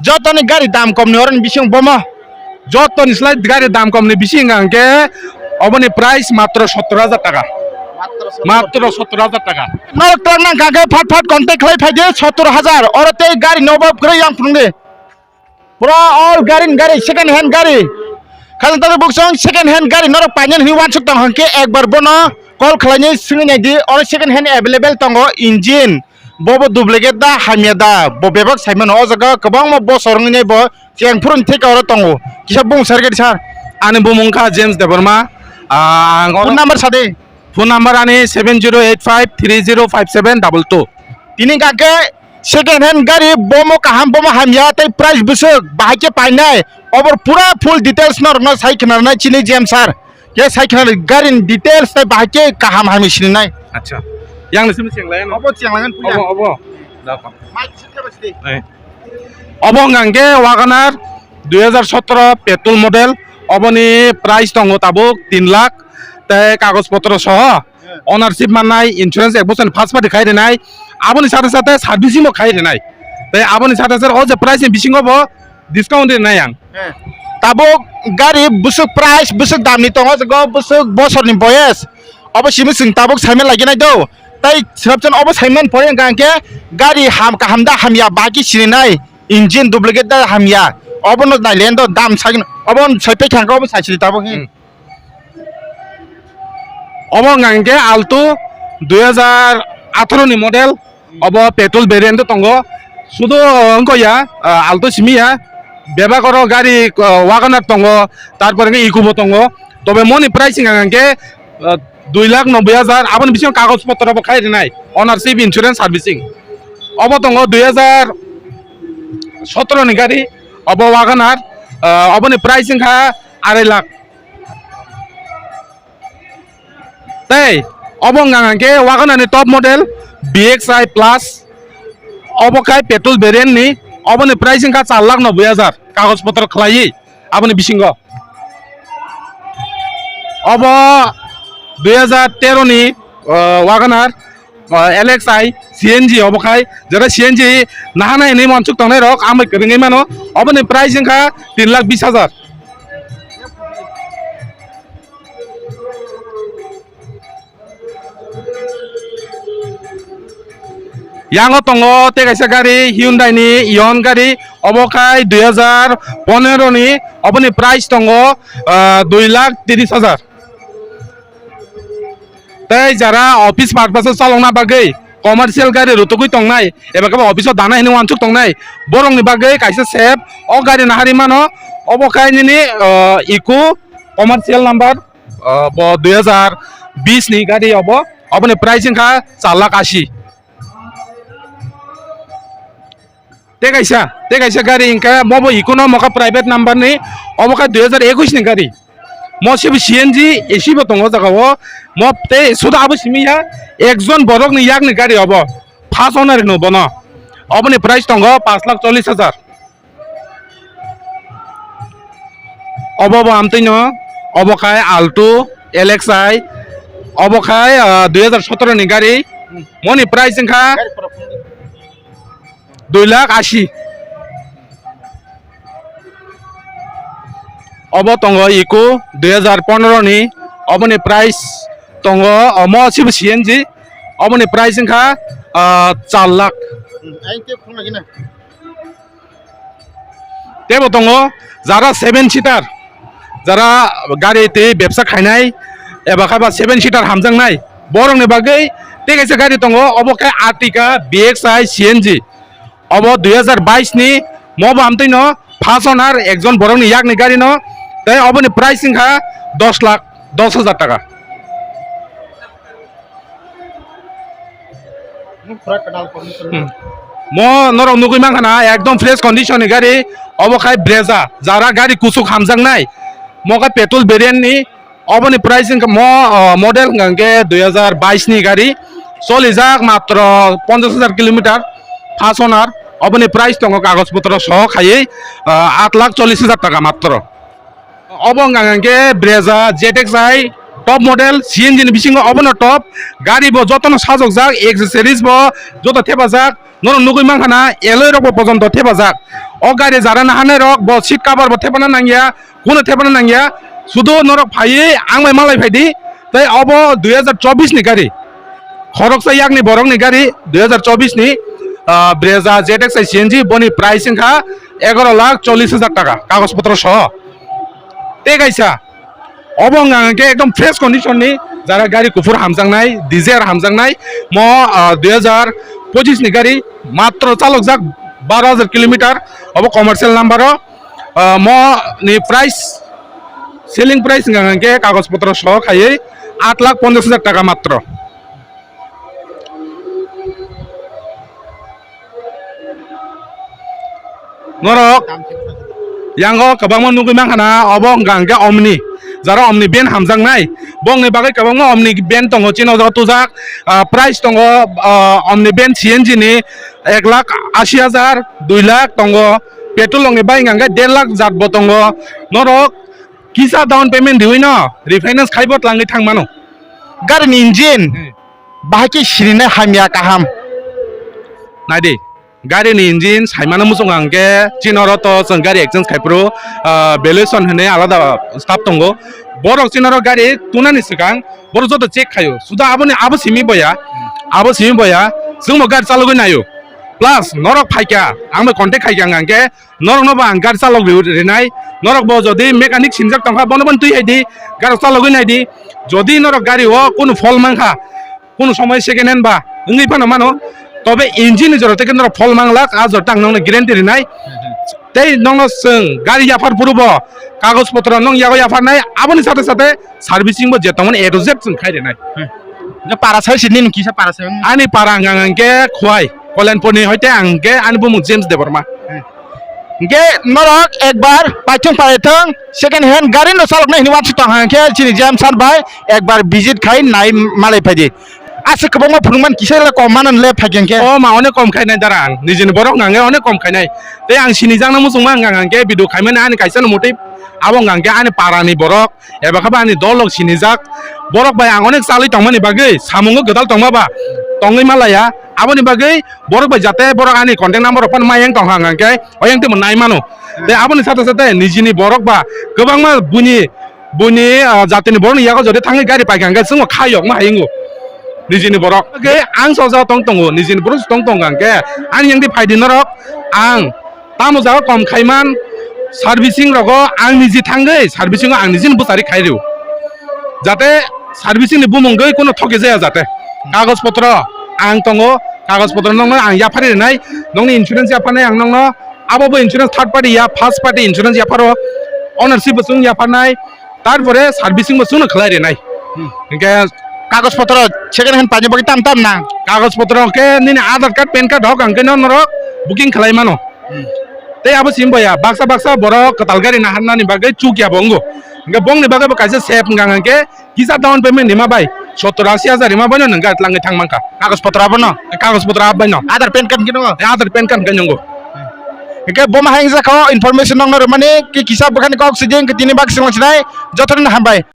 যতনি গাড়ি দাম কমনি ওরন বিশিং বমা যত নিসলাই গাড়ির দাম কম নেই বেশি গাঙ্কে অবনি প্রাইস মাত্র 70,000 টাকা মাত্র 70,000 টাকা নরকটার না গাগে ফাট ফাট কন্টেক্ট খাই ফাইদে 70,000 ওরতে গাড়ি নবাব করে ইয়াং ফুংদে পুরা অল গাড়ি সেকেন্ড হ্যান্ড গাড়ি খালি তাদের বুকসং সেকেন্ড হ্যান্ড গাড়ি নরক পাইনেন হি ওয়ান সুক হাंके একবার বনো কল খালাইনি সিংনি নাইদি অর সেকেন্ড হ্যান্ড अवेलेबल তঙ্গ ইঞ্জিন বব ডুপ্লিকেট দা হামিয়া দা ববেবক সাইমন অ জায়গা গোबां ম বসরनि ब চেংফুরন থেকে অর তঙ্গ কিসা বুং সার্কেট সার आनी बुमुंखा जेम्स देबरमा ফোন নাম্বার সাদে फोन नंबर आनी 7085305722 তিনি কাকে সেকেন্ড হ্যান্ড গাড়ি বমো কাহাম বমো হামিয়া তাই প্রাইস বুসুক বাহাইকে পাইনাই অবর পুরা ফুল ডিটেইলস নর ন সাইখনার নাই চিনি জেম স্যার কে সাইখনার গাড়ি ডিটেইলস তাই বাহাইকে কাহাম হামি চিনি নাই अच्छा yang nisi cenglayan অবো চেংলাঙ্গন পুয়া obo dapat মাইক সিটকে বসদি obo ngangke Wagoner 2017 petrol model oboni price tongo tabuk 3 lakh te kagos potro soho ownership manai insurance ek bosan first party khai renai aboni sate sate servicing mo khai renai te aboni sate sate o je price ni bising obo discount renai yang তাবুক গাড়ি বুসুক price বুসুক দামনি তঙ্গ jug বুসুক বছরনি বয়স of Simi Singh তাবুক সাইমেন লাগি নাই দৌ তাই সবজন of সাইমেন পরে গাঙ্কে গাড়ি হাম কাহামদা হামিয়া বাকি সিনি নাই ইঞ্জিন ডুপ্লিকেট দা হামিয়া অবন নাইলেন দ দাম সাইন অবন সাইপে খাঙ্কা অব সাইছিলি তাবুক হি obo ngangke Alto 2018 ni model obo petrol variant tongo sudo onko ya Alto simi ya beba koro gari Wagoner tongo tarpore nge Ecubo tongo tobe moni pricing ngangke 2,90,000 abon bising kagos potro bo khai renai ownership insurance servicing obo tongo 2017 ni gari obo Wagoner oboni pricing kha 2.5 lakh tei obong ngangke Wagoner ni top model BXI plus obo kai petrol variant ni oboni pricing ka 4,90,000 kagos potro khlai aboni bisingo obo 2013 ni Wagoner LXI CNG obo kai jara CNG nahana ni mansuk tongnai rok amai keringai mano oboni pricing ka 3,20,000 yang tongo te kaisa gari Hyundai ni Ion gari obo kai 2015 ni oboni price tongo 2,30,000 tei jara office purpose chalongna bagai commercial gari rutugui tongnai eba kaba office o dana hini wansuk tongnai borong ni bagai kaisa sep o gari nahari mano obo kai ni Eco commercial number bo 2020 ni gari obo oboni pricing ka 4,80,000 te kaisa gari ingka mobo Econo moka private number ni obo ka 2021 ni gari mo sibu CNG AC bo tongo jagao mo te suda abo simi ya ekjon borok ni yak ni gari obo first owner no bono obo ni price tongo 5,40,000 obo bo amtino obo kai Alto LXI obo kai 2017 ni gari moni price ingka 2,80,000 obo tongo Eco 2015 ni oboni price tongo mo sibu CNG oboni price ingka 4 lakh tebo tongo jara 7 seater jara gari te ব্যবসা খাইনাই eba khaba 7 seater hamjangnai borong ni bagai te kaisa gari tongo obo kai Artica BXI CNG obo 2022 ni mobo amtino first owner ekjon borong ni yak ni gari no tai oboni pricing ha 10,10,000 টাকা mo norok nugui mangana ekdom fresh condition ni gari obo khai Brezza jara gari kusuk hamjangnai mo ka petrol variant ni oboni pricing mo model ngangke 2022 ni gari solijak matro 50,000 kilometer first owner oboni price tongo kagos potro soh khai 8,40,000 টাকা matro obo ngangke Brezza ZXi टप model CNG ni bisingo obono top gari bo jotono sajok jak accessories bo joto thepajak noro nugui mankhana alloy rok bo pojonto thepajak o gari jara na hanai rok bo seat cover bo thepana nangya kuno thepana nangya sudo norok phaiye angmai malai phaidi tai obo 2024 ni gari khoroksa yakni borok ni gari 2024 ni Brezza ZX CNG boni price kha 11,40,000 টাকা কাগজপত্র সহ তে গাইছা অবঙ্গাকে একদম fresh condition নি যারা গাড়ি কুফুর হামজাংনাই ডিজের হামজাংনাই ম 2025 নি গাড়ি মাত্র চালক যাক 12,000 কিলোমিটার অব কমার্শিয়াল নাম্বার ম নি প্রাইস সেলিং প্রাইস গাঙ্গে কাগজপত্র সহ খাইয়ে 8,50,000 টাকা মাত্র নরক yango kabangma nugui mankhana obo gangke omni jara omni ben hamjangnai bongni bagai kabangma omni ben tongo chino jaga tujak price tongo omni ben CNG ni 1,80,000 2,00,000 tongo petrol ongi bai gangke 1,50,000 jat bo tongo norok kisa down payment diwi no refinance khaibot langi thangmano Gari ni engine bahaki shirine hamya kaham. naidi gari ni engine saimano musung angke chinoro to jeng gari exchange khaipro valuation hene alada staff tongo borok chinoro gari tunani sikang borok joto check khayo suda aboni abo simi boya jengmo gari chalogoi nayo plus norok phaika angbe contact khaika angke norok no ba gari chalog renai norok bo jodi mechanic sinjak tongkha bono bon tui haidi gari chalogoi naidi jodi norok gari o kono fol mangkha kono সময় second hand ba ngi pano mano তবে engine জরতে কিন্তু ফল মাংলাক আজ tongue নং guarantee নাই তাই নং song গাড়ি ইয়াফার পুরব কাগজপত্র নং ইয়াগো ইয়াফার নাই আপনি সাথে সাথে সার্ভিসিং বো যেতমন এ টু জেড সং খাইরে নাই যে পারাসাই সিনি কিসা পারাসাই আনি পারা আঙ্গাঙ্গে খোয়াই কল্যাণপুরনি হইতে আঙ্গে আনি বুমু জেমস দেবর্মা গে নরক একবার পাইথং পাইথং সেকেন্ড হ্যান্ড গাড়ি নো চালক নাই নিওয়ান সিটং হাঙ্কে চিনি জাম সান ভাই একবার ভিজিট খাই নাই মালাই ফাইদি আছে কবংমা ফুরমান কিসা কম মানন লে ফাইগেনকে ও মা অনেক কম খাইনাই দারা আং নিজেনি বরক গাঙ্গে অনেক কম খাইনাই তে আং সিনি জাংনা মুসুংমা আঙ্গাঙ্গে বিদু খাইমানে আনি কাইসান মোটিভ আবং গাঙ্গে আনি পারানি বরক এবা খাবা আনি দলক সিনি জাক বরক বাই আং অনেক চালি টংমানি বাগৈ সামুঙ্গ গদাল টংমাবা টংই মালায়া আবনি বাগৈ বরক বাই যাতে বরক আনি কন্টাক্ট নাম্বার অপন মায়াং টংহা গাঙ্গে অয়াং তে নাই মানো তে আবনি সাথে সাথে নিজেনি বরক বা গোবাংমা বুনি জাতিনি বরক ইয়াগো যদি থাঙ্গি গাড়ি পাইগাঙ্গে जोंङो खायक मा हायिंगो নিজেনি বরক গে আং সজা টং টংগো নিজেনি বরক টং টং গাঙ্গে আনি ইয়াংদি ফাইদি নরক আং তামো জাগা কম খাইমান সার্ভিসিং রগো আং নিজে থাঙ্গै সার্ভিসিং আং নিজেনি বুসারি খাইরিও যাতে সার্ভিসিং नि बुमंगै কোনো ঠকে जाया যাতে কাগজপত্র আং টংগো কাগজপত্র নং আং ইয়াফারি নাই নংনি ইন্স্যুরেন্স ইয়াফানাই আং নংনো আবাবো ইন্স্যুরেন্স থার্ড পার্টি ইয়া ফার্স্ট পার্টি ইন্স্যুরেন্স ইয়াফারো অনারশিপ বসুং ইয়াফানাই তারপরে সার্ভিসিং বসুং খলাইরে নাই ইনকে কাগজপত্র সেকেন্ড হ্যান্ড পাইনি বকি টাম না কাগজপত্র কে নিনি আধার কার্ড প্যান কার্ড হক আংকে নরক বুকিং খালাইমানো তে আবো সিমবয়া বাক্সা বড় কতালগারি না হান্নানি বাগৈ চুকিয়া বঙ্গো ইনকে বংনি বাগৈ কাইসে সেফ গাঙ্গাকে কিসা ডাউন পেমেন্ট নিমা বাই 70-80,000 নিমা বাই নং গাত লাঙ্গै থাংমাंखा কাগজপত্র আবনো কাগজপত্র আবাই ন আধার প্যান কার্ড কিনো আধার প্যান কার্ড গানঙ্গো একে বমা হাইং জাখো ইনফরমেশন নং মানে কি কিসা বখানি কক সিজিং তিনি বাক সিংলাই যতন হামবাই